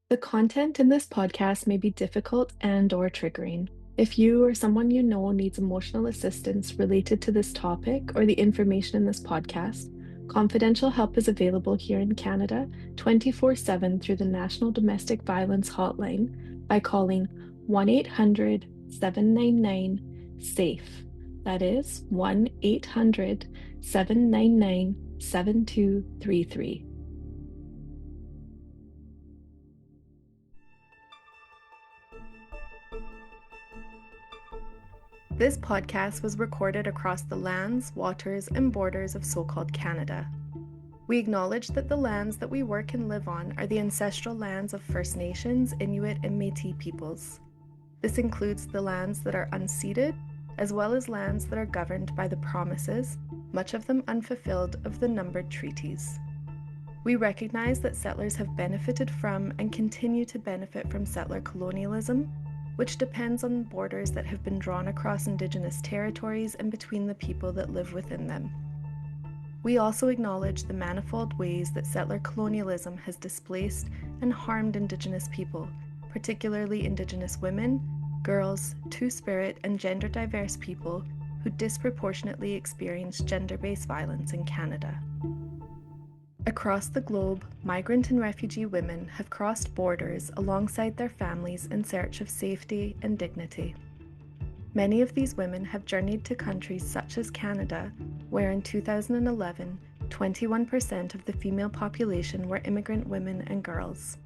The content in this podcast may be difficult and/or triggering. If you or someone you know needs emotional assistance related to this topic or the information in this podcast, confidential help is available here in Canada 24/7 through the National Domestic Violence Hotline by calling 1-800-799-SAFE. That is 1-800-799-7233. This podcast was recorded across the lands, waters, and borders of so-called Canada. We acknowledge that the lands that we work and live on are the ancestral lands of First Nations, Inuit, and Métis peoples. This includes the lands that are unceded, as well as lands that are governed by the promises, much of them unfulfilled, of the numbered treaties. We recognize that settlers have benefited from and continue to benefit from settler colonialism, which depends on borders that have been drawn across Indigenous territories and between the people that live within them. We also acknowledge the manifold ways that settler colonialism has displaced and harmed Indigenous people, particularly Indigenous women, girls, Two-Spirit, and gender-diverse people who disproportionately experience gender-based violence in Canada. Across the globe, migrant and refugee women have crossed borders alongside their families in search of safety and dignity. Many of these women have journeyed to countries such as Canada, where in 2011, 21% of the female population were immigrant women and girls.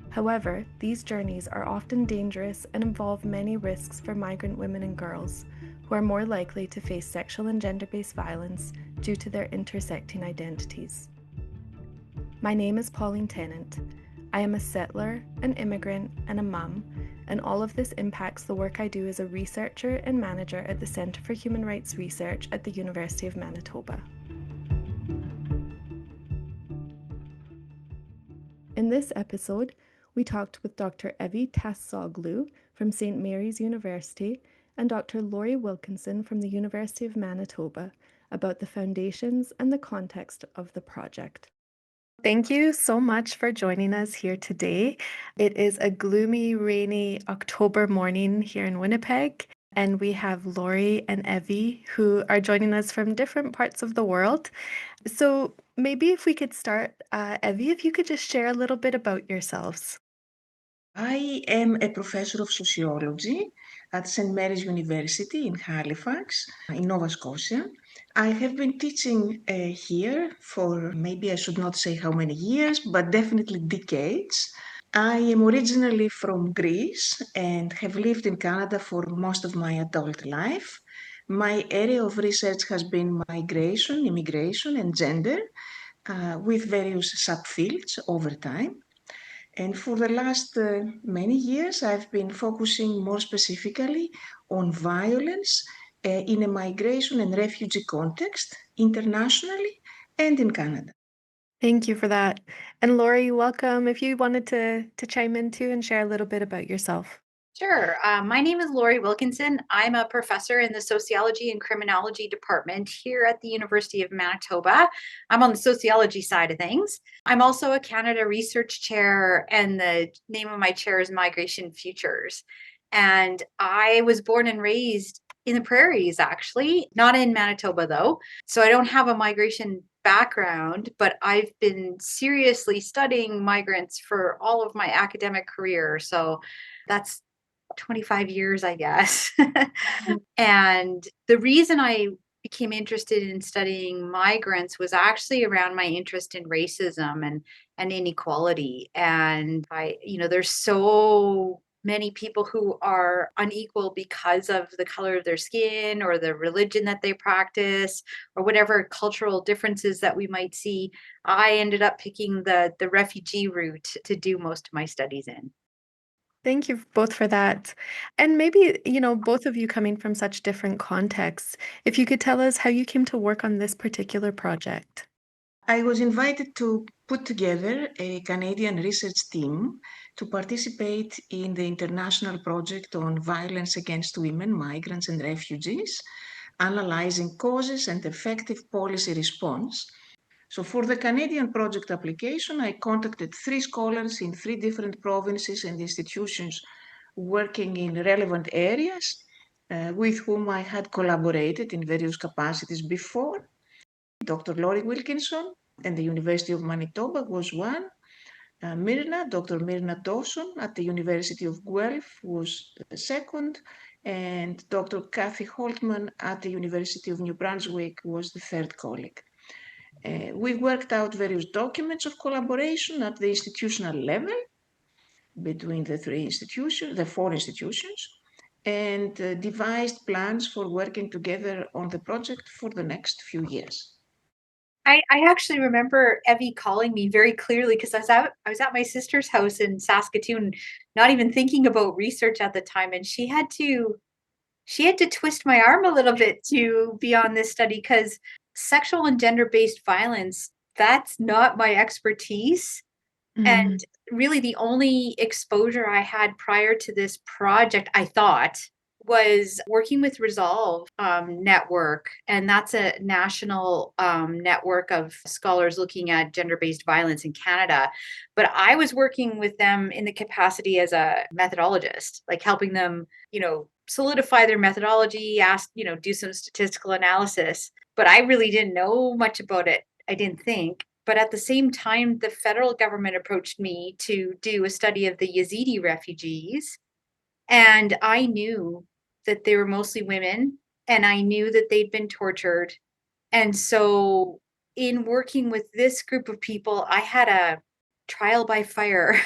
However, these journeys are often dangerous and involve many risks for migrant women and girls, who are more likely to face sexual and gender-based violence due to their intersecting identities. My name is Pauline Tennent. I am a settler, an immigrant, and a mum, and all of this impacts the work I do as a researcher and manager at the Centre for Human Rights Research at the University of Manitoba. In this episode, we talked with Dr. Evie Tastsoglou from St. Mary's University and Dr. Laurie Wilkinson from the University of Manitoba about the foundations and the context of the project. Thank you so much for joining us here today. It is a gloomy, rainy October morning here in Winnipeg, and we have Laurie and Evie who are joining us from different parts of the world. So maybe if we could start, Evie, if you could just share a little bit about yourselves. I am a professor of sociology at St. Mary's University in Halifax, in Nova Scotia. I have been teaching here for maybe I should not say how many years, but definitely decades. I am originally from Greece and have lived in Canada for most of my adult life. My area of research has been migration, immigration, and gender, with various subfields over time. And for the last many years, I've been focusing more specifically on violence in a migration and refugee context, internationally and in Canada. Thank you for that. And Laurie, welcome. If you wanted to chime in too and share a little bit about yourself. Sure. My name is Laurie Wilkinson. I'm a professor in the Sociology and Criminology department here at the University of Manitoba. I'm on the sociology side of things. I'm also a Canada Research Chair, and the name of my chair is Migration Futures. And I was born and raised in the prairies, actually, not in Manitoba, though. So I don't have a migration background, but I've been seriously studying migrants for all of my academic career. So that's 25 years, I guess. And the reason I became interested in studying migrants was actually around my interest in racism and inequality. And there's so many people who are unequal because of the color of their skin or the religion that they practice or whatever cultural differences that we might see. I ended up picking the refugee route to do most of my studies in. Thank you both for that. And maybe, both of you coming from such different contexts, if you could tell us how you came to work on this particular project. I was invited to put together a Canadian research team to participate in the international project on violence against women, migrants, and refugees, analyzing causes and effective policy response. So for the Canadian project application, I contacted 3 scholars in 3 different provinces and institutions working in relevant areas with whom I had collaborated in various capacities before. Dr. Laurie Wilkinson and the University of Manitoba was one. Dr. Myrna Dawson at the University of Guelph was the second, and Dr. Kathy Holtman at the University of New Brunswick was the third colleague. We worked out various documents of collaboration at the institutional level between the 4 institutions, and devised plans for working together on the project for the next few years. I actually remember Evie calling me very clearly because I was at my sister's house in Saskatoon, not even thinking about research at the time, and she had to twist my arm a little bit to be on this study because sexual and gender-based violence, that's not my expertise. And really the only exposure I had prior to this project, I thought, was working with Resolve Network. And that's a national network of scholars looking at gender-based violence in Canada. But I was working with them in the capacity as a methodologist, like helping them, solidify their methodology, do some statistical analysis. But I really didn't know much about it, I didn't think. But at the same time, the federal government approached me to do a study of the Yazidi refugees. And I knew that they were mostly women, and I knew that they'd been tortured. And so in working with this group of people, I had a trial by fire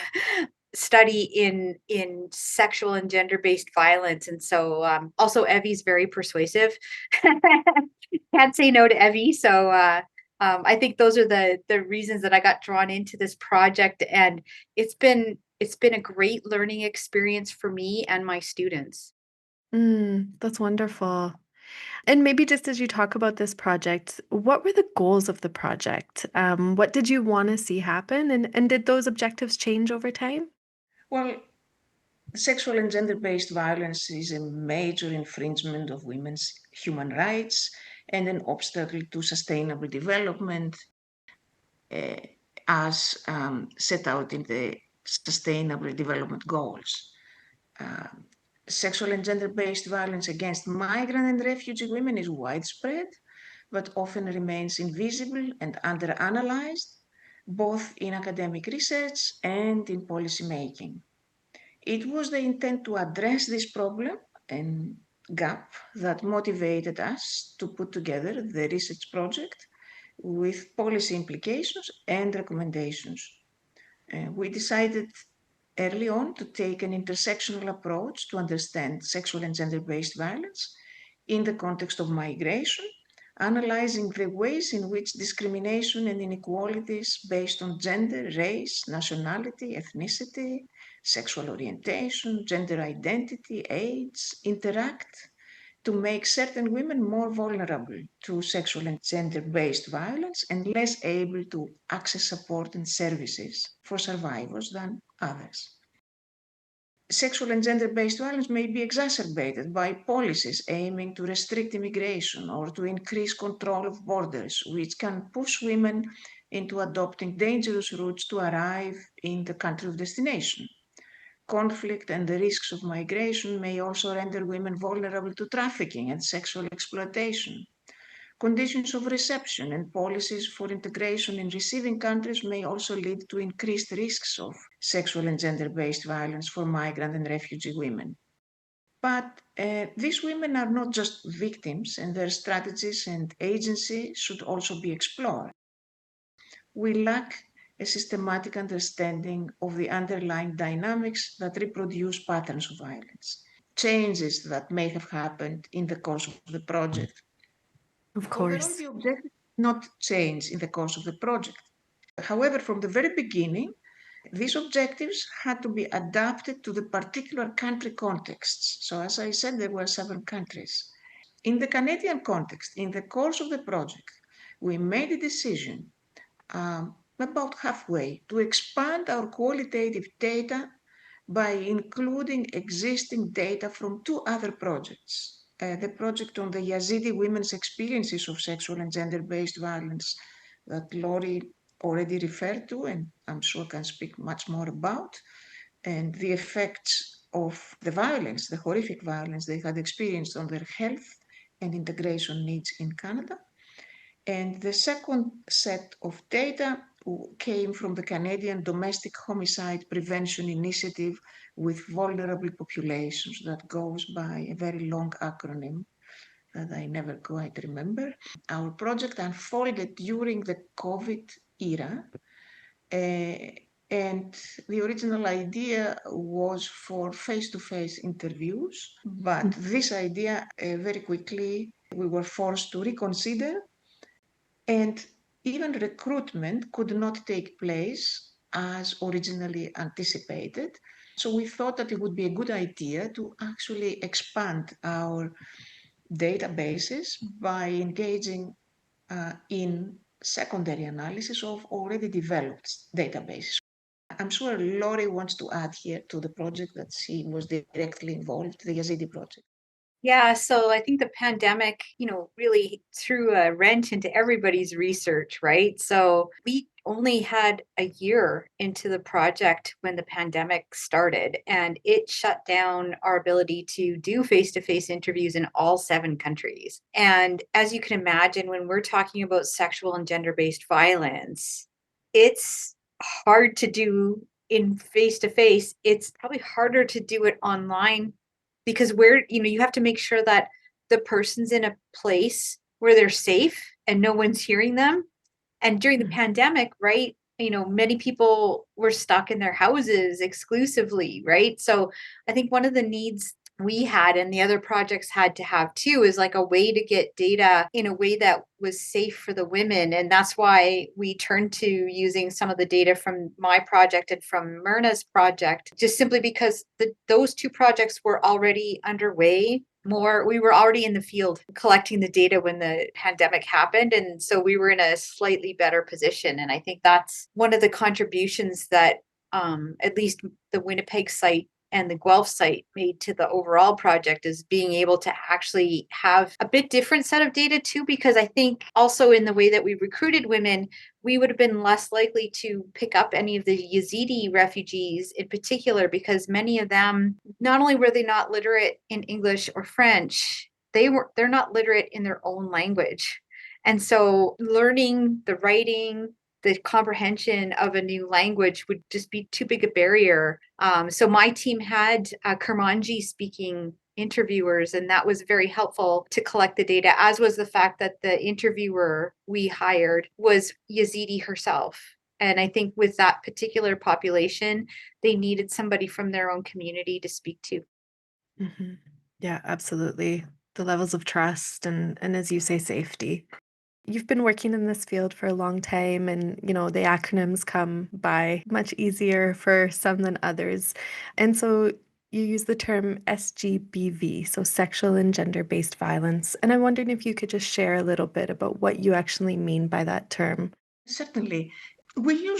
study in sexual and gender-based violence. And so also Evie's very persuasive. Can't say no to Evie. So I think those are the reasons that I got drawn into this project, and it's been a great learning experience for me and my students. That's wonderful. And maybe just as you talk about this project, what were the goals of the project? What did you want to see happen? And did those objectives change over time? Well, sexual and gender-based violence is a major infringement of women's human rights and an obstacle to sustainable development as set out in the Sustainable Development Goals. Sexual and gender-based violence against migrant and refugee women is widespread, but often remains invisible and under-analyzed, both in academic research and in policy making. It was the intent to address this problem and gap that motivated us to put together the research project with policy implications and recommendations. We decided early on to take an intersectional approach to understand sexual and gender-based violence in the context of migration, analyzing the ways in which discrimination and inequalities based on gender, race, nationality, ethnicity, sexual orientation, gender identity, age interact to make certain women more vulnerable to sexual and gender-based violence and less able to access support and services for survivors than others. Sexual and gender-based violence may be exacerbated by policies aiming to restrict immigration or to increase control of borders, which can push women into adopting dangerous routes to arrive in the country of destination. Conflict and the risks of migration may also render women vulnerable to trafficking and sexual exploitation. Conditions of reception and policies for integration in receiving countries may also lead to increased risks of sexual and gender-based violence for migrant and refugee women. But these women are not just victims, and their strategies and agency should also be explored. We lack a systematic understanding of the underlying dynamics that reproduce patterns of violence, changes that may have happened in the course of the project. Of Overall, course. the objective did not change in the course of the project. However, from the very beginning, these objectives had to be adapted to the particular country contexts. So, as I said, there were 7 countries. In the Canadian context, in the course of the project, we made a decision about halfway to expand our qualitative data by including existing data from 2 other projects. The project on the Yazidi women's experiences of sexual and gender-based violence that Laurie already referred to, and I'm sure can speak much more about, and the effects of the violence, the horrific violence they had experienced on their health and integration needs in Canada. And the second set of data came from the Canadian Domestic Homicide Prevention Initiative with Vulnerable Populations, that goes by a very long acronym that I never quite remember. Our project unfolded during the COVID era, and the original idea was for face-to-face interviews, but this idea very quickly we were forced to reconsider, and even recruitment could not take place as originally anticipated. So we thought that it would be a good idea to actually expand our databases by engaging in secondary analysis of already developed databases. I'm sure Laurie wants to add here to the project that she was directly involved, the Yazidi project. Yeah, so I think the pandemic, really threw a wrench into everybody's research, right? So we only had a year into the project when the pandemic started, and it shut down our ability to do face-to-face interviews in all 7 countries. And as you can imagine, when we're talking about sexual and gender-based violence, it's hard to do in face-to-face. It's probably harder to do it online, because you have to make sure that the person's in a place where they're safe and no one's hearing them. And during the pandemic, right, many people were stuck in their houses exclusively, right? So I think one of the needs we had, and the other projects had to have too, is like a way to get data in a way that was safe for the women. And that's why we turned to using some of the data from my project and from Myrna's project, just simply because those 2 projects were already underway. We were already in the field collecting the data when the pandemic happened. And so we were in a slightly better position. And I think that's one of the contributions that at least the Winnipeg site and the Guelph site made to the overall project, is being able to actually have a bit different set of data too, because I think also in the way that we recruited women, we would have been less likely to pick up any of the Yazidi refugees in particular, because many of them, not only were they not literate in English or French, they're not literate in their own language. And so learning the writing, the comprehension of a new language would just be too big a barrier. So my team had Kurmanji speaking interviewers, and that was very helpful to collect the data, as was the fact that the interviewer we hired was Yazidi herself. And I think with that particular population, they needed somebody from their own community to speak to. Mm-hmm. Yeah, absolutely. The levels of trust and as you say, safety. You've been working in this field for a long time, and the acronyms come by much easier for some than others. And so you use the term SGBV, so sexual and gender-based violence. And I'm wondering if you could just share a little bit about what you actually mean by that term. Certainly. We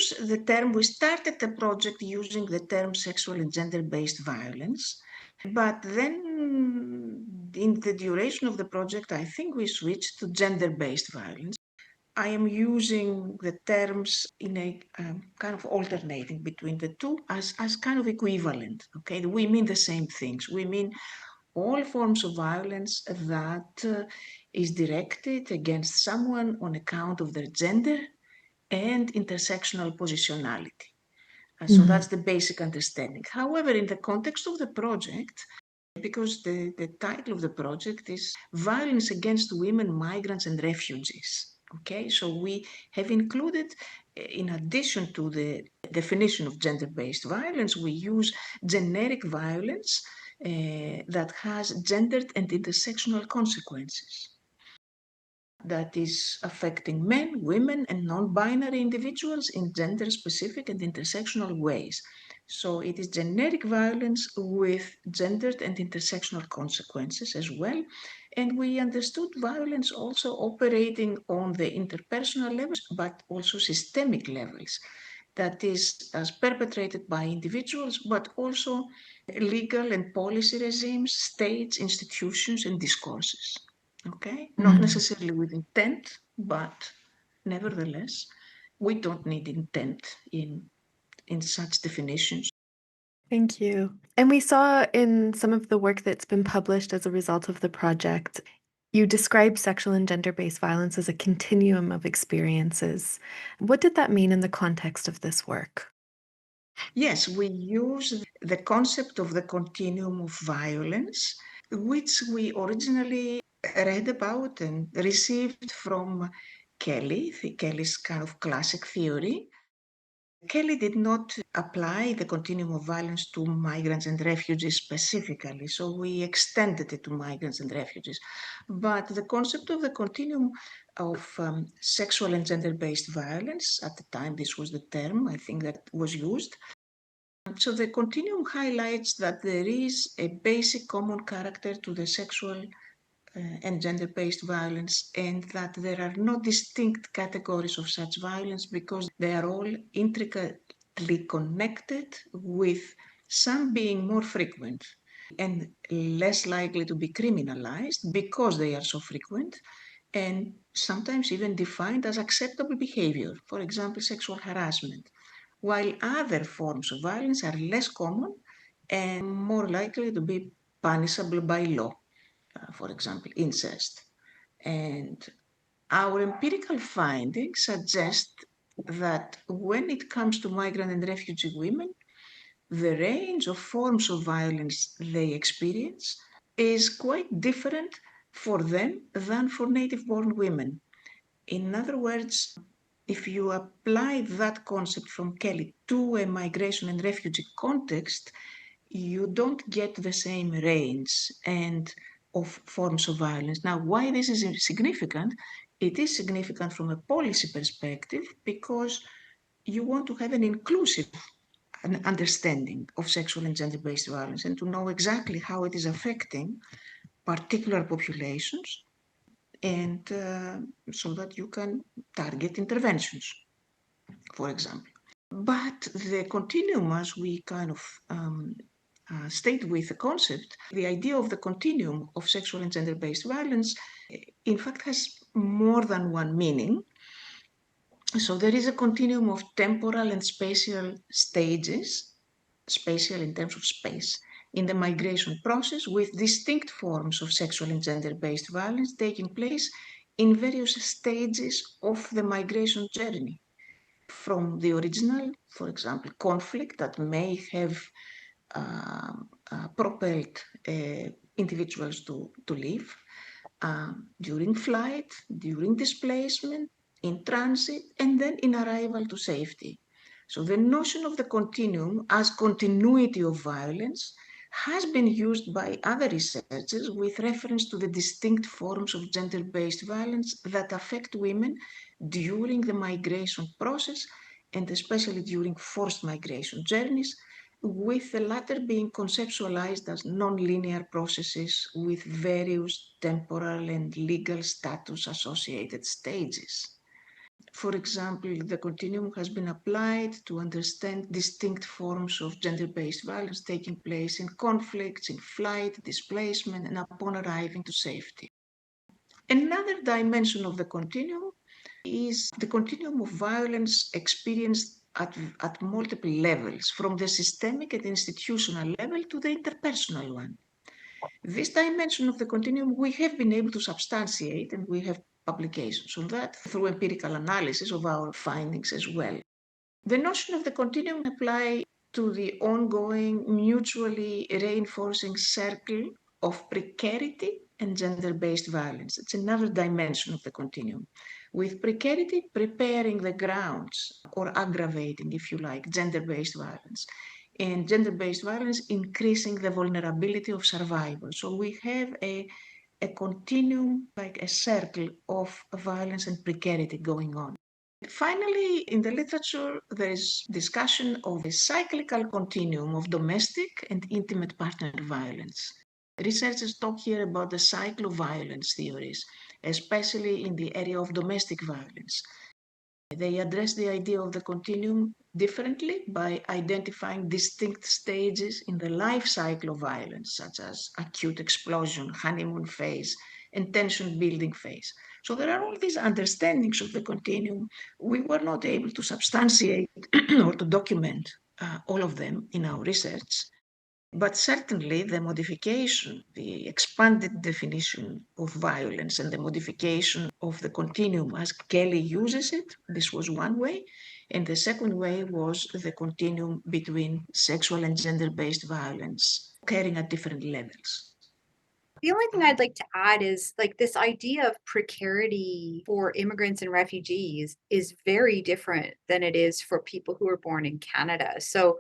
started the project using the term sexual and gender-based violence, but then in the duration of the project, I think we switched to gender-based violence. I am using the terms in a kind of alternating between the two as kind of equivalent, okay? We mean the same things. We mean all forms of violence that is directed against someone on account of their gender and intersectional positionality. So that's the basic understanding. However, in the context of the project, because the title of the project is Violence Against Women, Migrants and Refugees. Okay, so we have included, in addition to the definition of gender-based violence, we use generic violence that has gendered and intersectional consequences, that is affecting men, women, and non-binary individuals in gender-specific and intersectional ways. So it is generic violence with gendered and intersectional consequences as well. And we understood violence also operating on the interpersonal levels, but also systemic levels. That is, as perpetrated by individuals, but also legal and policy regimes, states, institutions, and discourses. Okay, not necessarily with intent, but Nevertheless, we don't need intent in such definitions. Thank you. And we saw in some of the work that's been published as a result of the project, you described sexual and gender-based violence as a continuum of experiences. What did that mean in the context of this work? Yes, we use the concept of the continuum of violence, which we originally read about and received from Kelly's kind of classic theory. Kelly did not apply the continuum of violence to migrants and refugees specifically, so we extended it to migrants and refugees. But the concept of the continuum of sexual and gender-based violence, at the time this was the term I think that was used. So the continuum highlights that there is a basic common character to the sexual and gender-based violence, and that there are no distinct categories of such violence because they are all intricately connected, with some being more frequent and less likely to be criminalized because they are so frequent, and sometimes even defined as acceptable behavior, for example, sexual harassment, while other forms of violence are less common and more likely to be punishable by law. For example, incest. And our empirical findings suggest that when it comes to migrant and refugee women, the range of forms of violence they experience is quite different for them than for native-born women. In other words, if you apply that concept from Kelly to a migration and refugee context, you don't get the same range and of forms of violence. Now, why this is significant? It is significant from a policy perspective because you want to have an inclusive understanding of sexual and gender-based violence and to know exactly how it is affecting particular populations, and so that you can target interventions, for example. But the continuum, as we kind of stayed with the concept, the idea of the continuum of sexual and gender-based violence, in fact, has more than one meaning. So there is a continuum of temporal and spatial stages, spatial in terms of space, in the migration process, with distinct forms of sexual and gender-based violence taking place in various stages of the migration journey. From the original, for example, conflict that may have propelled individuals to leave, during flight, during displacement, in transit, and then in arrival to safety. So the notion of the continuum as continuity of violence has been used by other researchers with reference to the distinct forms of gender-based violence that affect women during the migration process, and especially during forced migration journeys, with the latter being conceptualized as non-linear processes with various temporal and legal status associated stages. For example, the continuum has been applied to understand distinct forms of gender-based violence taking place in conflicts, in flight, displacement, and upon arriving to safety. Another dimension of the continuum is the continuum of violence experienced at multiple levels, from the systemic and institutional level to the interpersonal one. This dimension of the continuum we have been able to substantiate, and we have publications on that through empirical analysis of our findings as well. The notion of the continuum applies to the ongoing, mutually reinforcing circle of precarity and gender-based violence. It's another dimension of the continuum, with precarity preparing the grounds or aggravating, if you like, gender-based violence, and gender-based violence increasing the vulnerability of survival. So we have a continuum, like a circle of violence and precarity going on. Finally, in the literature, there is discussion of a cyclical continuum of domestic and intimate partner violence. Researchers talk here about the cyclo-violence theories, especially in the area of domestic violence. They address the idea of the continuum differently by identifying distinct stages in the life cycle of violence, such as acute explosion, honeymoon phase, and tension building phase. So there are all these understandings of the continuum. We were not able to substantiate or to document all of them in our research. But certainly the modification, the expanded definition of violence and the modification of the continuum as Kelly uses it, this was one way. And the second way was the continuum between sexual and gender-based violence occurring at different levels. The only thing I'd like to add is like this idea of precarity for immigrants and refugees is very different than it is for people who are born in Canada. So,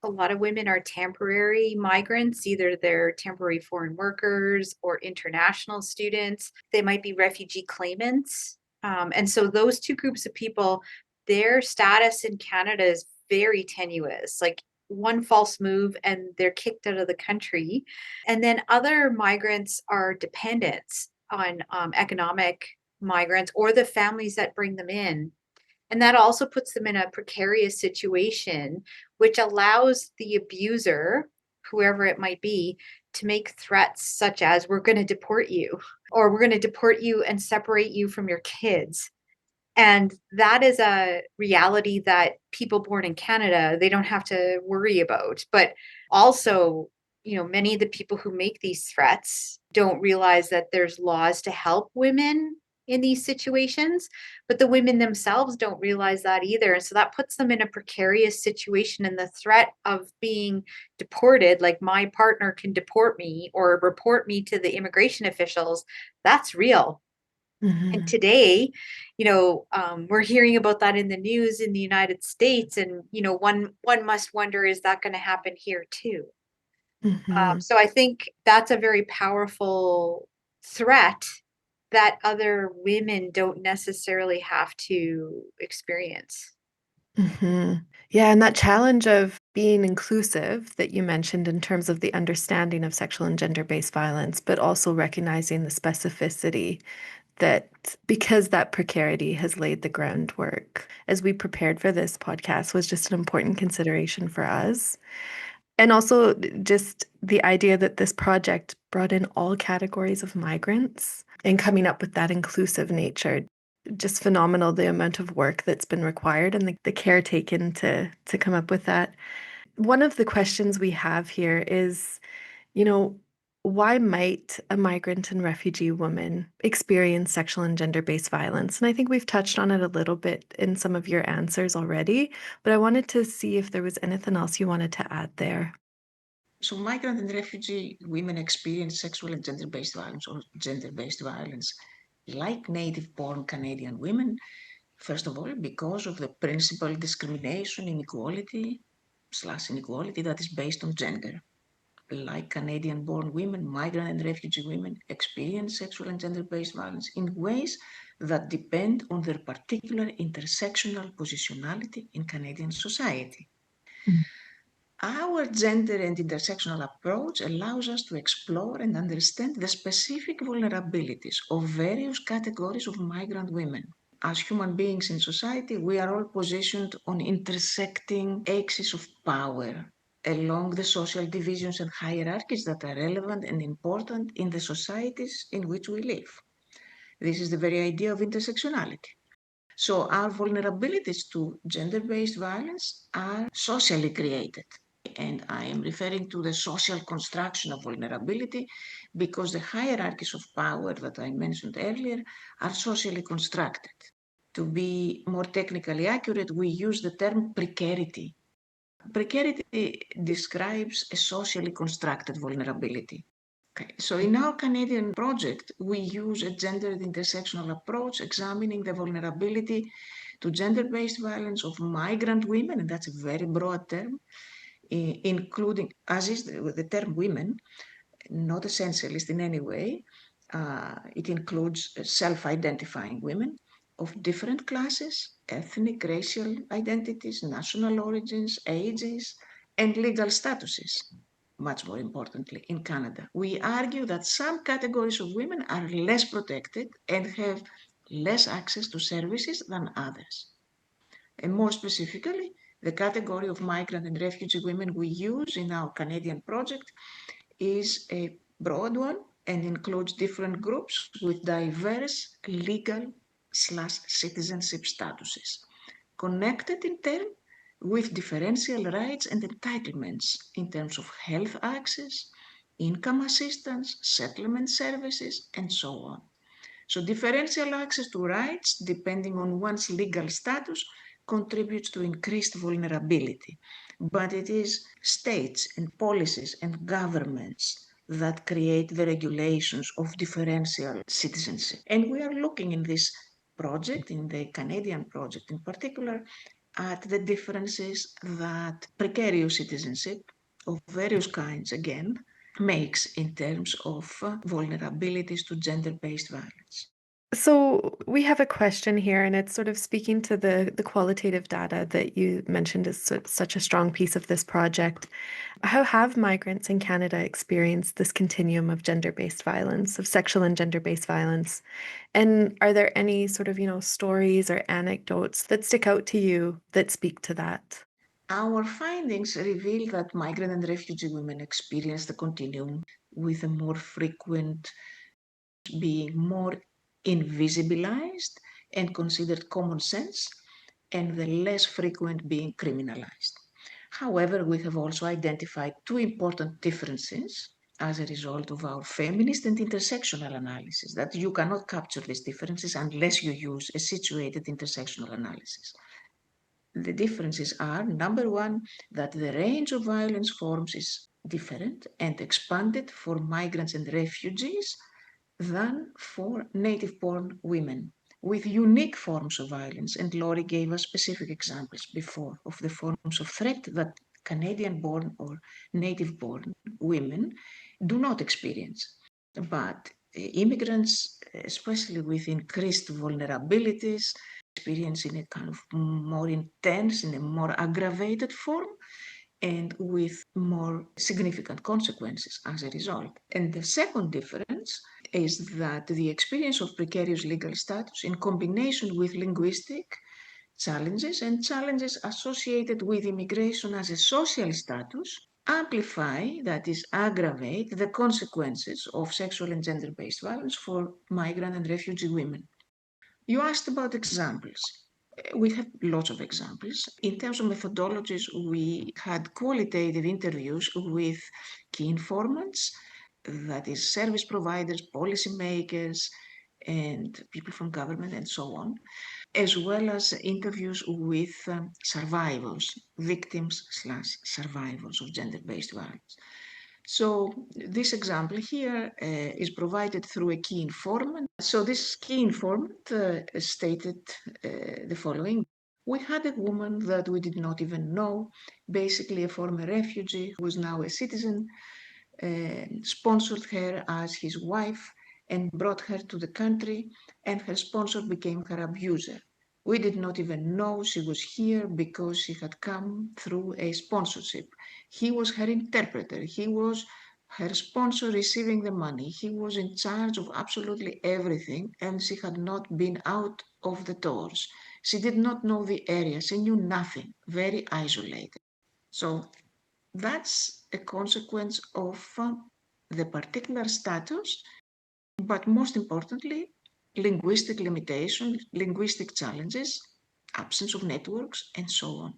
a lot of women are temporary migrants, either they're temporary foreign workers or international students. They might be refugee claimants. And so those two groups of people, their status in Canada is very tenuous. Like one false move and they're kicked out of the country. And then other migrants are dependents on economic migrants or the families that bring them in. And that also puts them in a precarious situation, which allows the abuser, whoever it might be, to make threats such as, we're going to deport you, or we're going to deport you and separate you from your kids. And that is a reality that people born in Canada, they don't have to worry about. But also, many of the people who make these threats don't realize that there's laws to help women in these situations, but the women themselves don't realize that either. And so that puts them in a precarious situation. And the threat of being deported, like my partner can deport me or report me to the immigration officials, that's real. And today, we're hearing about that in the news in the United States. And, one must wonder, is that going to happen here too? So I think that's a very powerful threat that other women don't necessarily have to experience. Yeah, and that challenge of being inclusive that you mentioned in terms of the understanding of sexual and gender-based violence, but also recognizing the specificity that because that precarity has laid the groundwork as we prepared for this podcast was just an important consideration for us. And also just the idea that this project brought in all categories of migrants and coming up with that inclusive nature. Just phenomenal, the amount of work that's been required and the care taken to come up with that. One of the questions we have here is, why might a migrant and refugee woman experience sexual and gender-based violence? And I think we've touched on it a little bit in some of your answers already, but I wanted to see if there was anything else you wanted to add there. So migrant and refugee women experience sexual and gender-based violence or gender-based violence like native-born Canadian women, first of all, because of the principal discrimination, inequality that is based on gender. Like Canadian-born women, migrant and refugee women experience sexual and gender-based violence in ways that depend on their particular intersectional positionality in Canadian society. Our gender and intersectional approach allows us to explore and understand the specific vulnerabilities of various categories of migrant women. As human beings in society, we are all positioned on intersecting axes of power along the social divisions and hierarchies that are relevant and important in the societies in which we live. This is the very idea of intersectionality. So our vulnerabilities to gender-based violence are socially created. And I am referring to the social construction of vulnerability because the hierarchies of power that I mentioned earlier are socially constructed. To be more technically accurate, we use the term precarity. Precarity describes a socially constructed vulnerability. Okay. So in our Canadian project, we use a gendered intersectional approach examining the vulnerability to gender-based violence of migrant women, and that's a very broad term, including, as is the term women, not essentialist in any way. It includes self-identifying women of different classes, ethnic, racial identities, national origins, ages, and legal statuses. Much more importantly, in Canada, we argue that some categories of women are less protected and have less access to services than others. And more specifically, the category of migrant and refugee women we use in our Canadian project is a broad one and includes different groups with diverse legal/citizenship statuses, connected in turn with differential rights and entitlements in terms of health access, income assistance, settlement services, and so on. So differential access to rights, depending on one's legal status, contributes to increased vulnerability. But it is states and policies and governments that create the regulations of differential citizenship. And we are looking in this project, in the Canadian project in particular, at the differences that precarious citizenship of various kinds, again, makes in terms of vulnerabilities to gender-based violence. So we have a question here, and it's sort of speaking to the qualitative data that you mentioned is such a strong piece of this project. How have migrants in Canada experienced this continuum of gender-based violence, of sexual and gender-based violence? And are there any sort of, stories or anecdotes that stick out to you that speak to that? Our findings reveal that migrant and refugee women experience the continuum with a more frequent being more invisibilized and considered common sense, and the less frequent being criminalized. However, we have also identified two important differences as a result of our feminist and intersectional analysis, that you cannot capture these differences unless you use a situated intersectional analysis. The differences are, number one, that the range of violence forms is different and expanded for migrants and refugees than for native-born women, with unique forms of violence. And Laurie gave us specific examples before of the forms of threat that Canadian-born or native-born women do not experience. But immigrants, especially with increased vulnerabilities, experience in a kind of more intense, in a more aggravated form, and with more significant consequences as a result. And the second difference is that the experience of precarious legal status in combination with linguistic challenges and challenges associated with immigration as a social status amplify, that is, aggravate the consequences of sexual and gender-based violence for migrant and refugee women. You asked about examples. We have lots of examples. In terms of methodologies, we had qualitative interviews with key informants, that is, service providers, policymakers, and people from government, and so on, as well as interviews with survivors, victims/survivors of gender-based violence. So this example here is provided through a key informant. So this key informant stated the following. We had a woman that we did not even know, basically a former refugee who is now a citizen, sponsored her as his wife and brought her to the country, and her sponsor became her abuser. We did not even know she was here because she had come through a sponsorship. He was her interpreter. He was her sponsor receiving the money. He was in charge of absolutely everything, and she had not been out of the doors. She did not know the area. She knew nothing, very isolated. So that's a consequence of the particular status, but most importantly, linguistic limitations, linguistic challenges, absence of networks, and so on.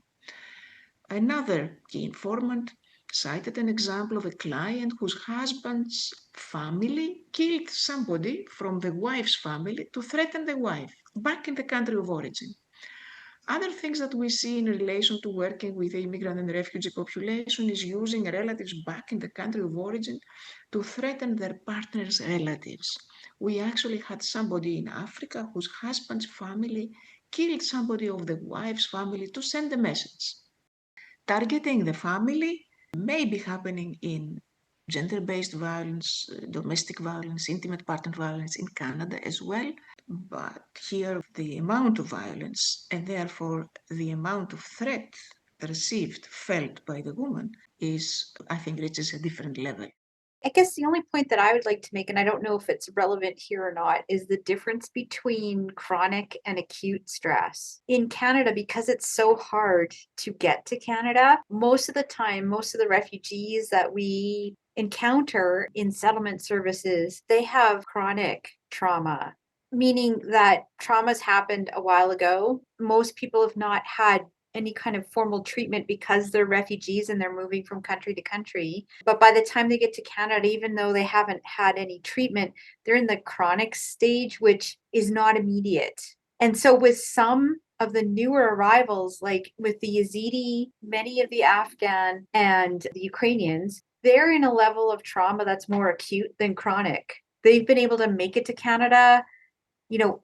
Another key informant cited an example of a client whose husband's family killed somebody from the wife's family to threaten the wife back in the country of origin. Other things that we see in relation to working with the immigrant and refugee population is using relatives back in the country of origin to threaten their partner's relatives. We actually had somebody in Africa whose husband's family killed somebody of the wife's family to send a message. Targeting the family may be happening in gender-based violence, domestic violence, intimate partner violence in Canada as well. But here, the amount of violence and therefore the amount of threat received, felt by the woman is, I think, reaches a different level. I guess the only point that I would like to make, and I don't know if it's relevant here or not, is the difference between chronic and acute stress. In Canada, because it's so hard to get to Canada, most of the time, most of the refugees that we encounter in settlement services, they have chronic trauma, meaning that trauma's happened a while ago. Most people have not had any kind of formal treatment because they're refugees and they're moving from country to country. But by the time they get to Canada, even though they haven't had any treatment, they're in the chronic stage, which is not immediate. And so with some of the newer arrivals, like with the Yazidi, many of the Afghan and the Ukrainians, they're in a level of trauma that's more acute than chronic. They've been able to make it to Canada,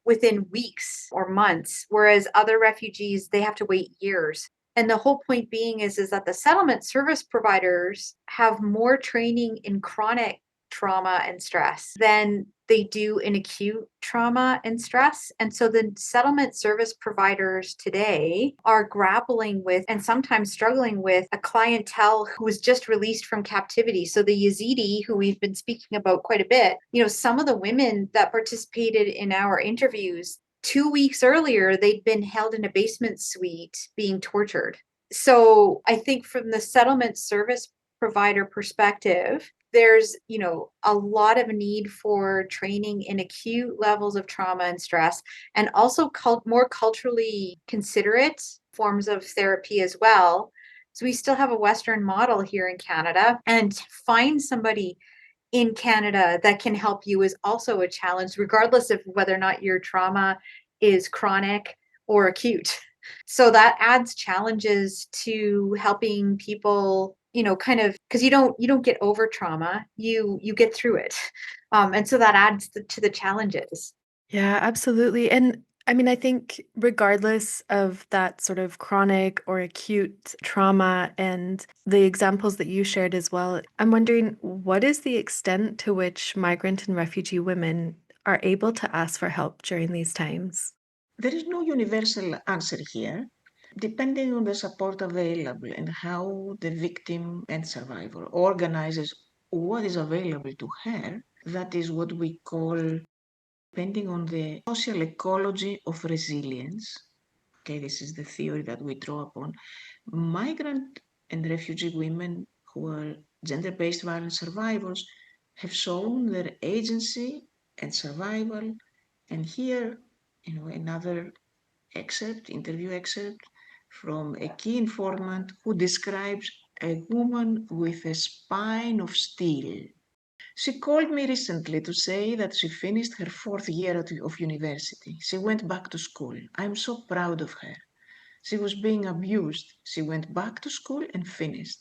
within weeks or months, whereas other refugees, they have to wait years. And the whole point being is that the settlement service providers have more training in chronic trauma and stress than they do in acute trauma and stress. And so the settlement service providers today are grappling with and sometimes struggling with a clientele who was just released from captivity. So the Yazidi, who we've been speaking about quite a bit, some of the women that participated in our interviews, 2 weeks earlier, they'd been held in a basement suite being tortured. So I think from the settlement service provider perspective, there's, a lot of need for training in acute levels of trauma and stress, and also more culturally considerate forms of therapy as well. So we still have a Western model here in Canada, and to find somebody in Canada that can help you is also a challenge, regardless of whether or not your trauma is chronic or acute. So that adds challenges to helping people, kind of, because you don't get over trauma, you get through it. And so that adds to the challenges. Yeah, absolutely. And I mean, I think regardless of that sort of chronic or acute trauma and the examples that you shared as well, I'm wondering, what is the extent to which migrant and refugee women are able to ask for help during these times? There is no universal answer here, depending on the support available and how the victim and survivor organizes what is available to her. That is what we call, depending on the social ecology of resilience. Okay, this is the theory that we draw upon. Migrant and refugee women who are gender-based violence survivors have shown their agency and survival. And here, another interview excerpt from a key informant who describes a woman with a spine of steel. She called me recently to say that she finished her 4th year of university. She went back to school. I'm so proud of her. She was being abused. She went back to school and finished.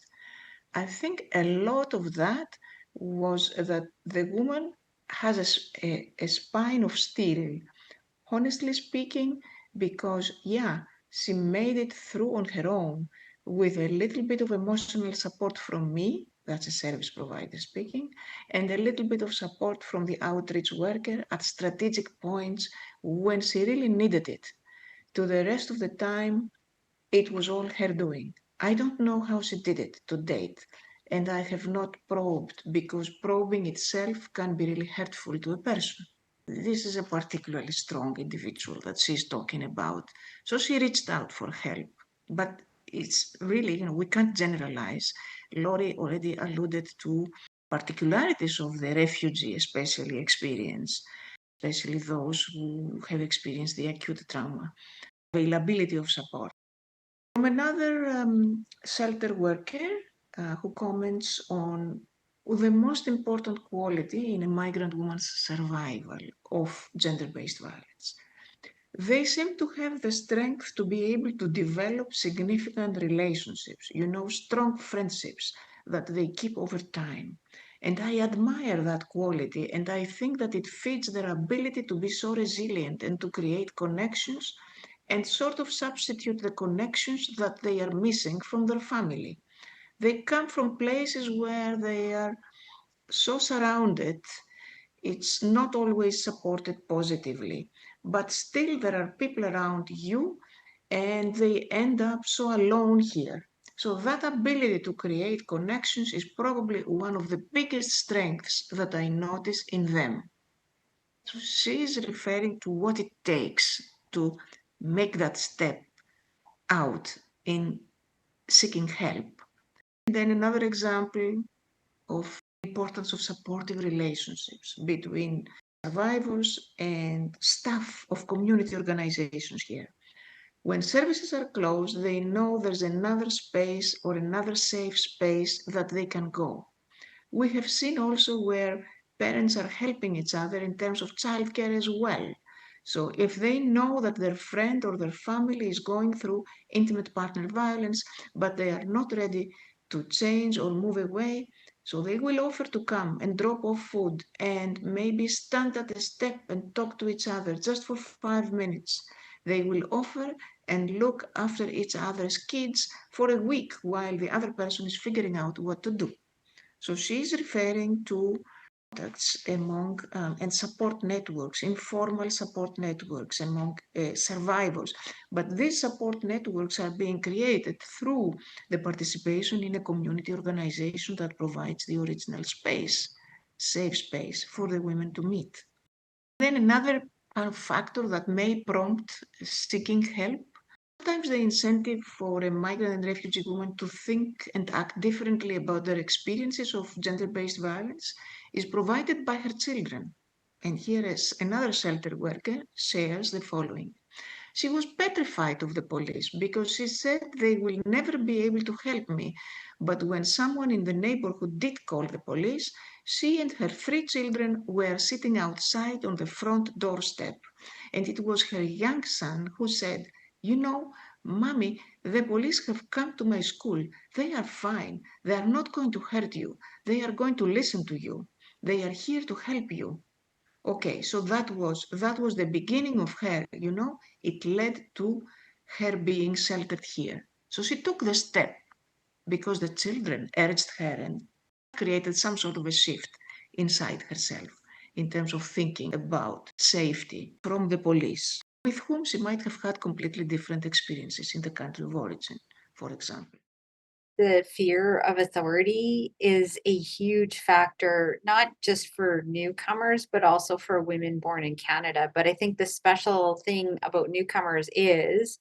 I think a lot of that was that the woman has a spine of steel, honestly speaking, because, she made it through on her own with a little bit of emotional support from me, that's a service provider speaking, and a little bit of support from the outreach worker at strategic points when she really needed it. To the rest of the time, it was all her doing. I don't know how she did it to date, and I have not probed because probing itself can be really hurtful to a person. This is a particularly strong individual that she's talking about. So she reached out for help. But it's really, we can't generalize. Laurie already alluded to particularities of the refugee, especially experience, especially those who have experienced the acute trauma, availability of support. From another shelter worker who comments on the most important quality in a migrant woman's survival of gender-based violence. They seem to have the strength to be able to develop significant relationships, strong friendships that they keep over time. And I admire that quality, and I think that it fits their ability to be so resilient and to create connections and sort of substitute the connections that they are missing from their family. They come from places where they are so surrounded, it's not always supported positively, but still there are people around you and they end up so alone here. So that ability to create connections is probably one of the biggest strengths that I notice in them. So she is referring to what it takes to make that step out in seeking help. And then another example of importance of supportive relationships between survivors and staff of community organizations here. When services are closed, they know there's another space or another safe space that they can go. We have seen also where parents are helping each other in terms of childcare as well. So if they know that their friend or their family is going through intimate partner violence, but they are not ready to change or move away, so they will offer to come and drop off food and maybe stand at a step and talk to each other just for 5 minutes. They will offer and look after each other's kids for a week while the other person is figuring out what to do. So she's referring to contacts among and support networks, informal support networks among survivors. But these support networks are being created through the participation in a community organization that provides the original space, safe space for the women to meet. Then another factor that may prompt seeking help. Sometimes the incentive for a migrant and refugee woman to think and act differently about their experiences of gender-based violence is provided by her children. And here is another shelter worker shares the following. She was petrified of the police because she said they will never be able to help me. But when someone in the neighborhood did call the police, she and her 3 children were sitting outside on the front doorstep. And it was her young son who said, "You know, Mommy, the police have come to my school. They are fine. They are not going to hurt you. They are going to listen to you. They are here to help you." Okay, so that was the beginning of her, it led to her being sheltered here. So she took the step because the children urged her and created some sort of a shift inside herself in terms of thinking about safety from the police, with whom she might have had completely different experiences in the country of origin, for example. The fear of authority is a huge factor, not just for newcomers, but also for women born in Canada. But I think the special thing about newcomers is,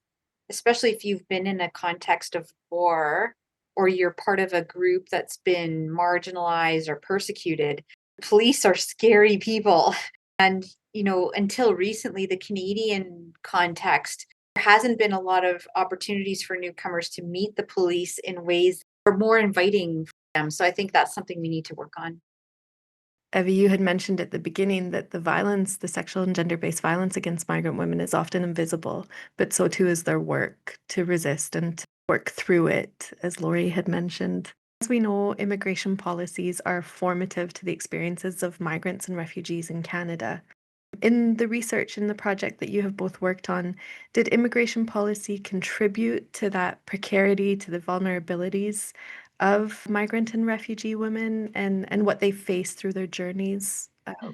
especially if you've been in a context of war or you're part of a group that's been marginalized or persecuted, police are scary people. And, until recently, the Canadian context, there hasn't been a lot of opportunities for newcomers to meet the police in ways that are more inviting for them. So I think that's something we need to work on. Evie, you had mentioned at the beginning that the violence, the sexual and gender-based violence against migrant women is often invisible, but so too is their work to resist and to work through it, as Laurie had mentioned. As we know, immigration policies are formative to the experiences of migrants and refugees in Canada. In the research in the project that you have both worked on, did immigration policy contribute to that precarity, to the vulnerabilities of migrant and refugee women and what they face through their journeys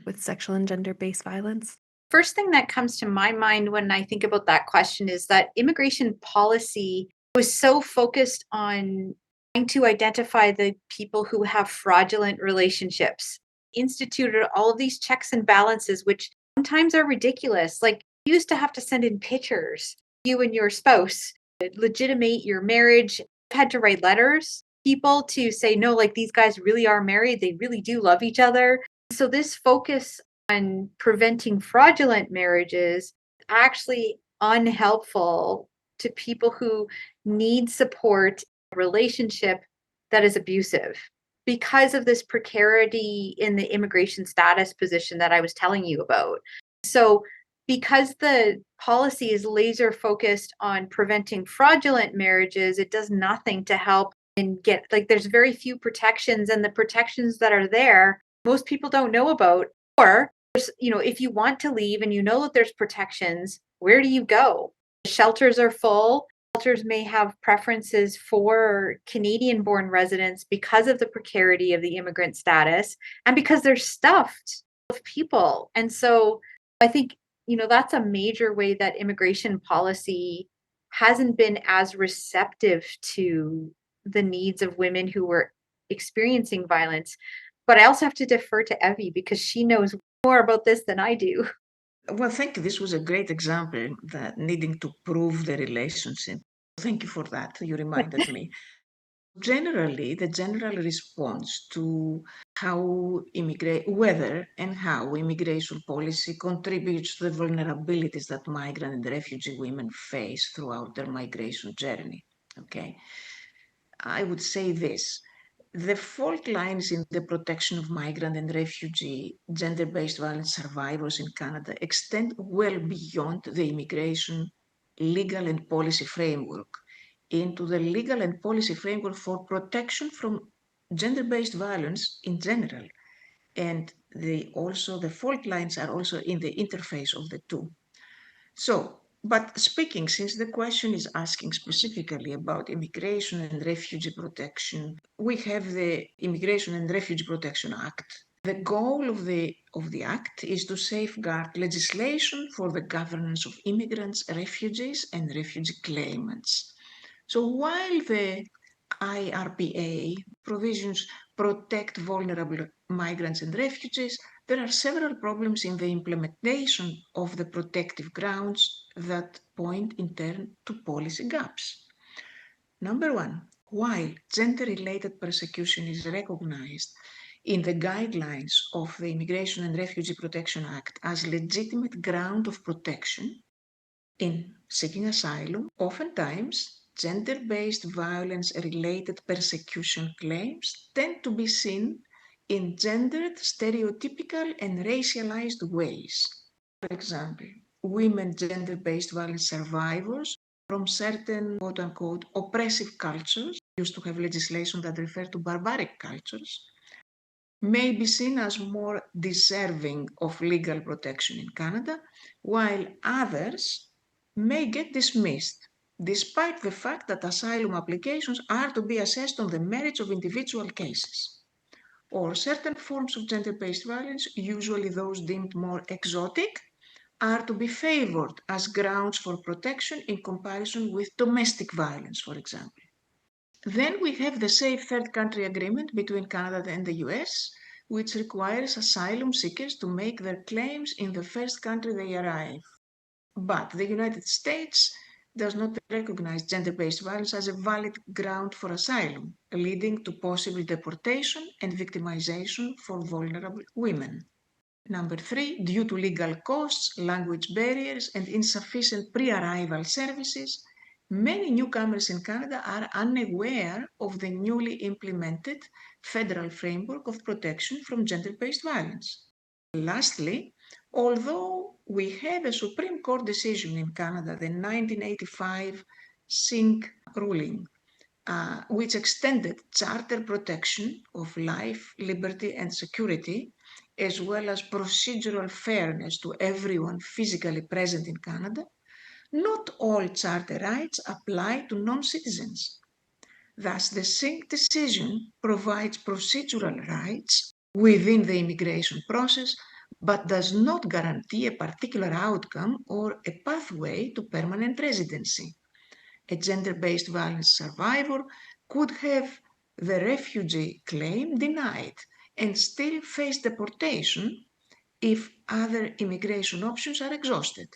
with sexual and gender-based violence? First thing that comes to my mind when I think about that question is that immigration policy was so focused on trying to identify the people who have fraudulent relationships, instituted all of these checks and balances, which sometimes are ridiculous. Like you used to have to send in pictures, you and your spouse, to legitimate your marriage. You had to write letters, people to say, no, like these guys really are married. They really do love each other. So this focus on preventing fraudulent marriages is actually unhelpful to people who need support in a relationship that is abusive because of this precarity in the immigration status position that I was telling you about. So because the policy is laser focused on preventing fraudulent marriages, it does nothing to help and get, like, there's very few protections, and the protections that are there, most people don't know about. Or, if you want to leave and you know that there's protections, where do you go? The shelters are full. Shelters may have preferences for Canadian born residents because of the precarity of the immigrant status and because they're stuffed with people. And so I think, that's a major way that immigration policy hasn't been as receptive to the needs of women who were experiencing violence. But I also have to defer to Evie because she knows more about this than I do. Well, thank you. This was a great example that needing to prove the relationship. Thank you for that. You reminded me. Generally, the general response to whether and how immigration policy contributes to the vulnerabilities that migrant and refugee women face throughout their migration journey. Okay, I would say this. The fault lines in the protection of migrant and refugee gender-based violence survivors in Canada extend well beyond the immigration legal and policy framework into the legal and policy framework for protection from gender-based violence in general. And the fault lines are also in the interface of the two. So, but speaking, since the question is asking specifically about immigration and refugee protection, we have the Immigration and Refugee Protection Act. The goal of the Act is to safeguard legislation for the governance of immigrants, refugees, and refugee claimants. So while the IRPA provisions protect vulnerable migrants and refugees, there are several problems in the implementation of the protective grounds that point in turn to policy gaps. Number one, while gender-related persecution is recognized in the guidelines of the Immigration and Refugee Protection Act as legitimate ground of protection in seeking asylum, oftentimes gender-based violence-related persecution claims tend to be seen in gendered, stereotypical, and racialized ways. For example, women gender-based violence survivors from certain quote-unquote oppressive cultures, used to have legislation that referred to barbaric cultures, may be seen as more deserving of legal protection in Canada, while others may get dismissed, despite the fact that asylum applications are to be assessed on the merits of individual cases. Or certain forms of gender-based violence, usually those deemed more exotic, are to be favored as grounds for protection in comparison with domestic violence, for example. Then we have the Safe Third Country Agreement between Canada and the US, which requires asylum seekers to make their claims in the first country they arrive. But the United States does not recognize gender-based violence as a valid ground for asylum, leading to possible deportation and victimization for vulnerable women. Number three, due to legal costs, language barriers, and insufficient pre-arrival services, many newcomers in Canada are unaware of the newly implemented federal framework of protection from gender-based violence. Lastly, although we have a Supreme Court decision in Canada, the 1985 Singh ruling, which extended charter protection of life, liberty, and security, as well as procedural fairness to everyone physically present in Canada, not all charter rights apply to non-citizens. Thus, the Singh decision provides procedural rights within the immigration process, but does not guarantee a particular outcome or a pathway to permanent residency. A gender-based violence survivor could have the refugee claim denied and still face deportation if other immigration options are exhausted.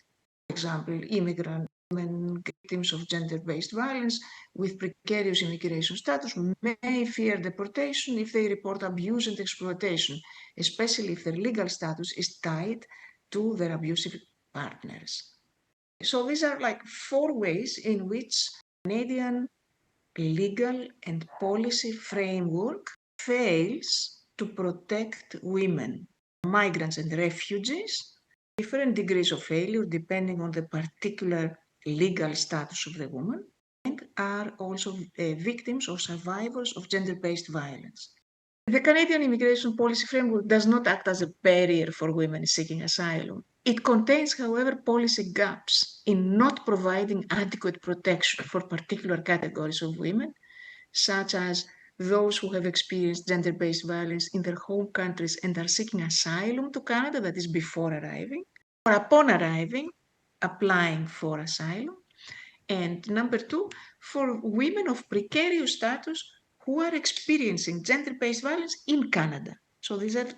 For example, immigrant women victims of gender-based violence with precarious immigration status may fear deportation if they report abuse and exploitation, especially if their legal status is tied to their abusive partners. So these are like four ways in which Canadian legal and policy framework fails to protect women, migrants and refugees, different degrees of failure depending on the particular legal status of the woman, and are also victims or survivors of gender-based violence. The Canadian immigration policy framework does not act as a barrier for women seeking asylum. It contains, however, policy gaps in not providing adequate protection for particular categories of women, such as those who have experienced gender-based violence in their home countries and are seeking asylum to Canada, that is before arriving, or upon arriving, applying for asylum. And number two, for women of precarious status who are experiencing gender-based violence in Canada. So these are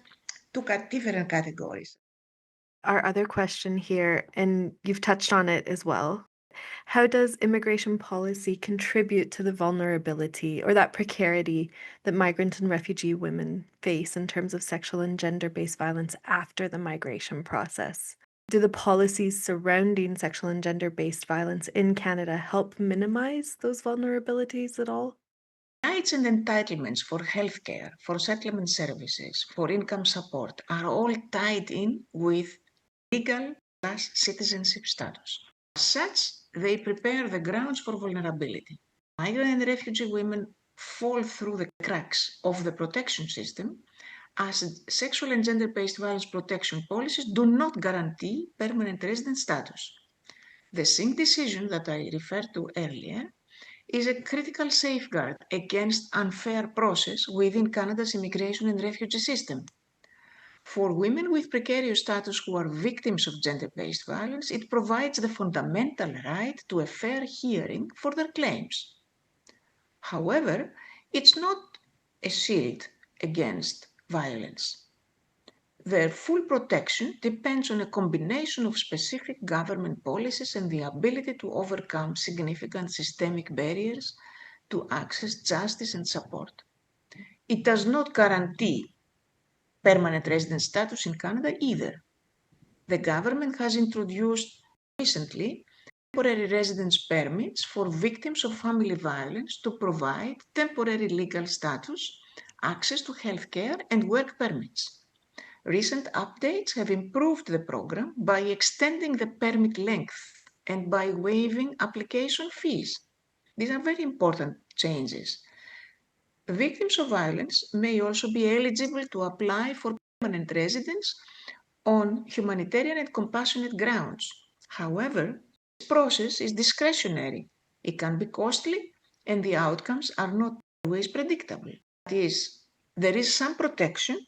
two different categories. Our other question here, and you've touched on it as well, How does immigration policy contribute to the vulnerability or that precarity that migrant and refugee women face in terms of sexual and gender-based violence after the migration process? Do the policies surrounding sexual and gender-based violence in Canada help minimize those vulnerabilities at all? Rights and entitlements for healthcare, for settlement services, for income support are all tied in with legal plus citizenship status. As such, they prepare the grounds for vulnerability. Migrant and refugee women fall through the cracks of the protection system as sexual and gender-based violence protection policies do not guarantee permanent resident status. The Singh decision that I referred to earlier is a critical safeguard against unfair process within Canada's immigration and refugee system. For women with precarious status who are victims of gender-based violence, it provides the fundamental right to a fair hearing for their claims. However, it's not a shield against violence. Their full protection depends on a combination of specific government policies and the ability to overcome significant systemic barriers to access justice and support. It does not guarantee permanent resident status in Canada either. The government has introduced recently temporary residence permits for victims of family violence to provide temporary legal status, access to healthcare, and work permits. Recent updates have improved the program by extending the permit length and by waiving application fees. These are very important changes. Victims of violence may also be eligible to apply for permanent residence on humanitarian and compassionate grounds. However, this process is discretionary. It can be costly and the outcomes are not always predictable. That is, there is some protection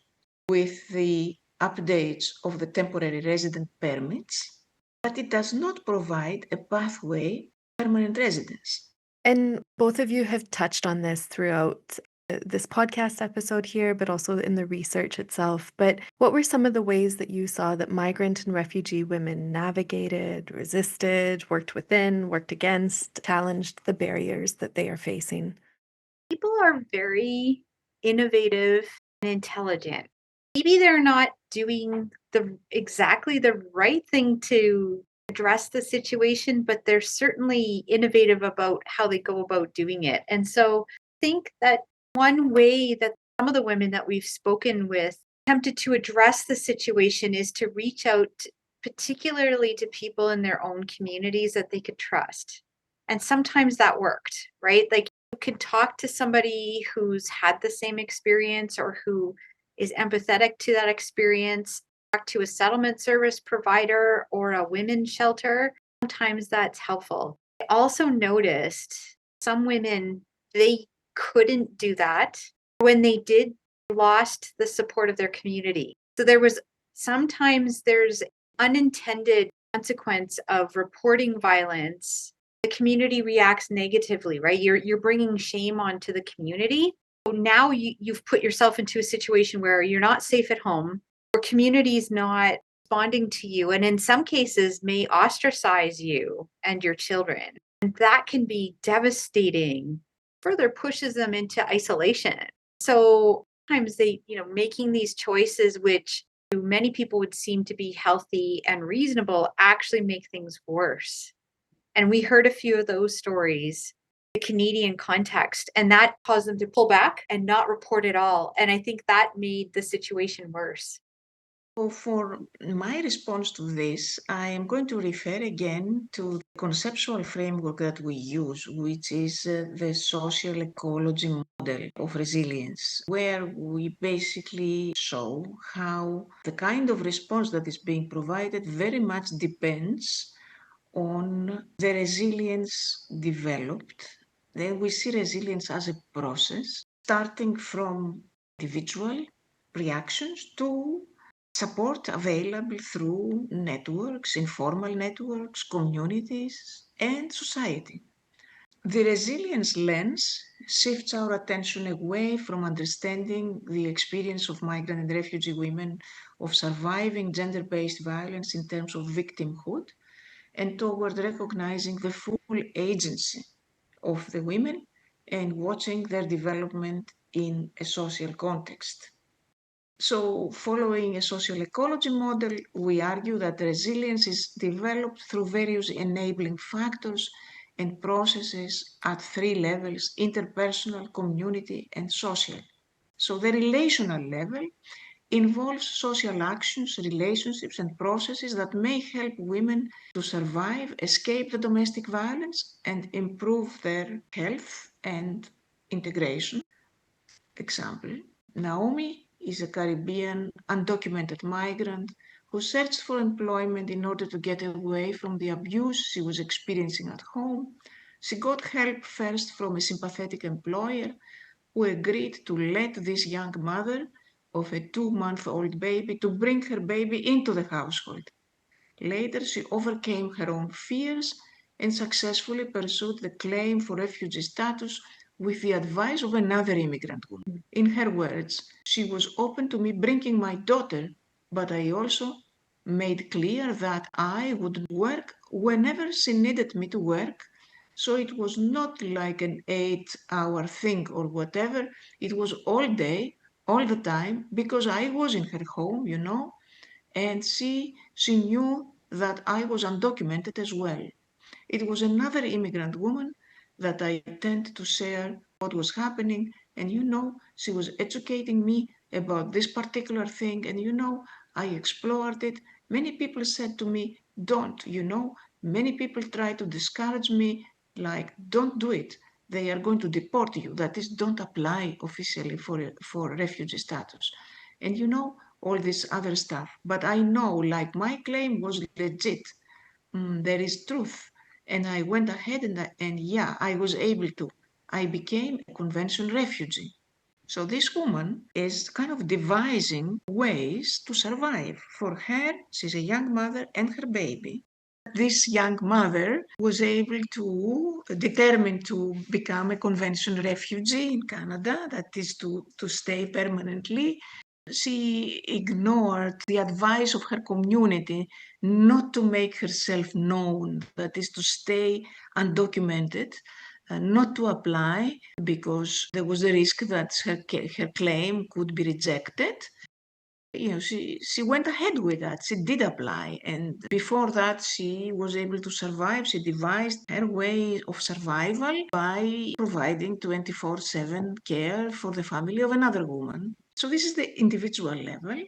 with the updates of the temporary resident permits, but it does not provide a pathway to permanent residence. And both of you have touched on this throughout this podcast episode here, but also in the research itself. But what were some of the ways that you saw that migrant and refugee women navigated, resisted, worked within, worked against, challenged the barriers that they are facing? People are very innovative and intelligent. Maybe they're not doing exactly the right thing to address the situation, but they're certainly innovative about how they go about doing it. And so I think that one way that some of the women that we've spoken with attempted to address the situation is to reach out particularly to people in their own communities that they could trust. And sometimes that worked, right? Like you can talk to somebody who's had the same experience or who is empathetic to that experience, talk to a settlement service provider or a women's shelter. Sometimes that's helpful. I also noticed some women, they couldn't do that. When they did, lost the support of their community. So sometimes there's unintended consequence of reporting violence. The community reacts negatively, right? You're bringing shame onto the community. So now you've put yourself into a situation where you're not safe at home, or community is not responding to you, and in some cases may ostracize you and your children. And that can be devastating, further pushes them into isolation. So sometimes making these choices, which to many people would seem to be healthy and reasonable, actually make things worse. And we heard a few of those stories, the Canadian context, and that caused them to pull back and not report at all. And I think that made the situation worse. So for my response to this, I am going to refer again to the conceptual framework that we use, which is the social ecology model of resilience, where we basically show how the kind of response that is being provided very much depends on the resilience developed. Then we see resilience as a process, starting from individual reactions to support available through networks, informal networks, communities, and society. The resilience lens shifts our attention away from understanding the experience of migrant and refugee women of surviving gender-based violence in terms of victimhood and toward recognizing the full agency of the women and watching their development in a social context. So, following a social ecology model, we argue that resilience is developed through various enabling factors and processes at three levels: interpersonal, community, and social. So, the relational level involves social actions, relationships, and processes that may help women to survive, escape the domestic violence, and improve their health and integration. Example: Naomi is a Caribbean undocumented migrant who searched for employment in order to get away from the abuse she was experiencing at home. She got help first from a sympathetic employer who agreed to let this young mother of a 2-month-old baby to bring her baby into the household. Later, she overcame her own fears and successfully pursued the claim for refugee status with the advice of another immigrant woman. In her words, she was open to me bringing my daughter, but I also made clear that I would work whenever she needed me to work. So it was not like an 8-hour thing or whatever. It was all day, all the time, because I was in her home, and she knew that I was undocumented as well. It was another immigrant woman that I tend to share what was happening, and she was educating me about this particular thing, and I explored it. Many people said to me, don't, many people try to discourage me, like, don't do it. They are going to deport you. That is, don't apply officially for refugee status. And all this other stuff. But I know, like, my claim was legit. There is truth. And I went ahead and yeah, I was able to. I became a convention refugee. So this woman is kind of devising ways to survive. For her, she's a young mother and her baby. This young mother was able to determine to become a convention refugee in Canada, that is to stay permanently. She ignored the advice of her community not to make herself known, that is to stay undocumented, not to apply because there was a risk that her claim could be rejected. She went ahead with that. She did apply. And before that, she was able to survive. She devised her way of survival by providing 24/7 care for the family of another woman. So this is the individual level.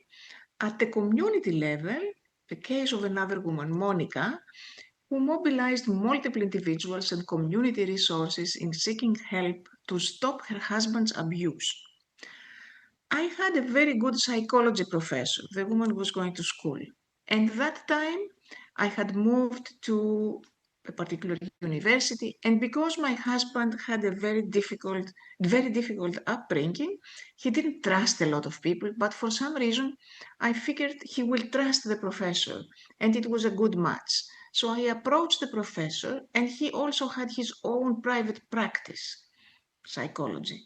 At the community level, the case of another woman, Monica, who mobilized multiple individuals and community resources in seeking help to stop her husband's abuse. I had a very good psychology professor. The woman was going to school. And that time I had moved to a particular university. And because my husband had a very difficult upbringing, he didn't trust a lot of people. But for some reason, I figured he will trust the professor. And it was a good match. So I approached the professor, and he also had his own private practice, psychology.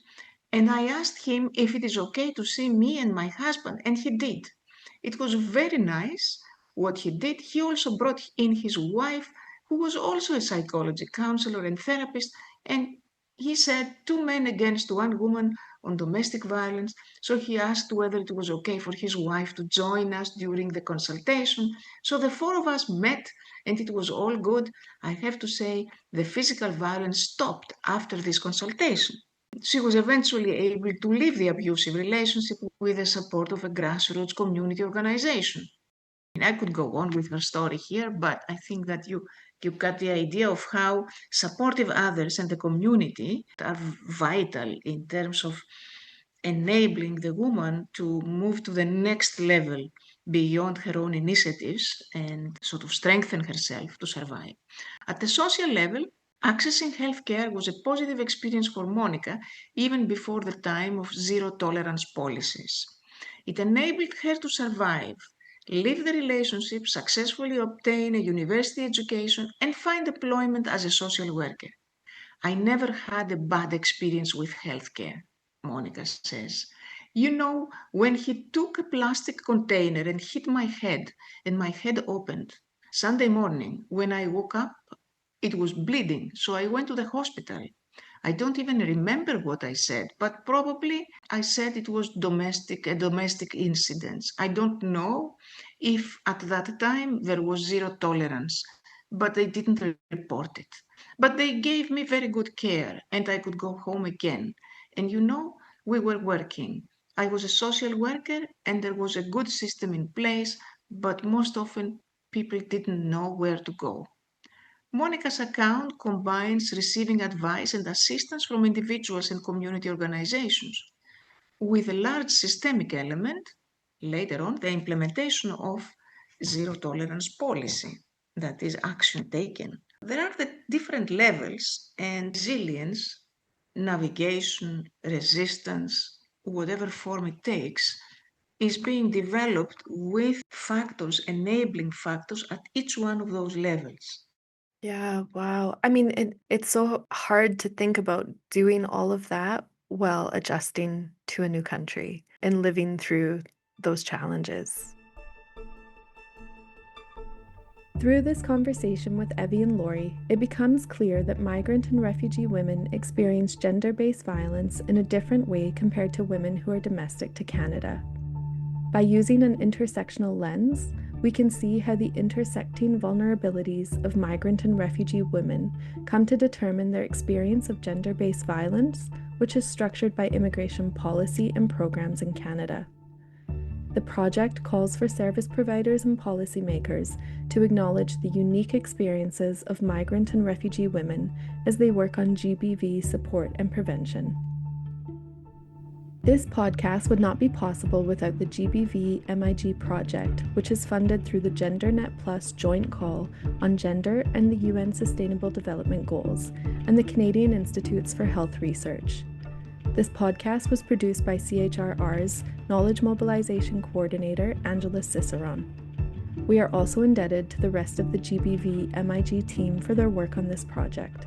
And I asked him if it is okay to see me and my husband, and he did. It was very nice what he did. He also brought in his wife, who was also a psychology counselor and therapist, and he said 2 men against 1 woman on domestic violence. So he asked whether it was okay for his wife to join us during the consultation. So the 4 of us met, and it was all good. I have to say, the physical violence stopped after this consultation. She was eventually able to leave the abusive relationship with the support of a grassroots community organization. I could go on with her story here, but I think that you got the idea of how supportive others and the community are vital in terms of enabling the woman to move to the next level beyond her own initiatives and sort of strengthen herself to survive. At the social level, accessing healthcare was a positive experience for Monica even before the time of zero tolerance policies. It enabled her to survive, leave the relationship, successfully obtain a university education, and find employment as a social worker. I never had a bad experience with healthcare, Monica says. When he took a plastic container and hit my head, and my head opened, Sunday morning, when I woke up, it was bleeding, so I went to the hospital. I don't even remember what I said, but probably I said it was a domestic incident. I don't know if at that time there was zero tolerance, but they didn't report it. But they gave me very good care and I could go home again. And we were working. I was a social worker and there was a good system in place, but most often people didn't know where to go. Monica's account combines receiving advice and assistance from individuals and community organizations with a large systemic element, later on, the implementation of zero tolerance policy, that is, action taken. There are the different levels, and resilience, navigation, resistance, whatever form it takes, is being developed with factors, enabling factors at each one of those levels. Yeah, wow. I mean, it's so hard to think about doing all of that while adjusting to a new country and living through those challenges. Through this conversation with Evie and Laurie, it becomes clear that migrant and refugee women experience gender-based violence in a different way compared to women who are domestic to Canada. By using an intersectional lens, we can see how the intersecting vulnerabilities of migrant and refugee women come to determine their experience of gender-based violence, which is structured by immigration policy and programs in Canada. The project calls for service providers and policymakers to acknowledge the unique experiences of migrant and refugee women as they work on GBV support and prevention. This podcast would not be possible without the GBV-MIG project, which is funded through the GenderNet Plus joint call on gender and the UN Sustainable Development Goals and the Canadian Institutes for Health Research. This podcast was produced by CHRR's Knowledge Mobilization Coordinator, Angela Ciceron. We are also indebted to the rest of the GBV-MIG team for their work on this project.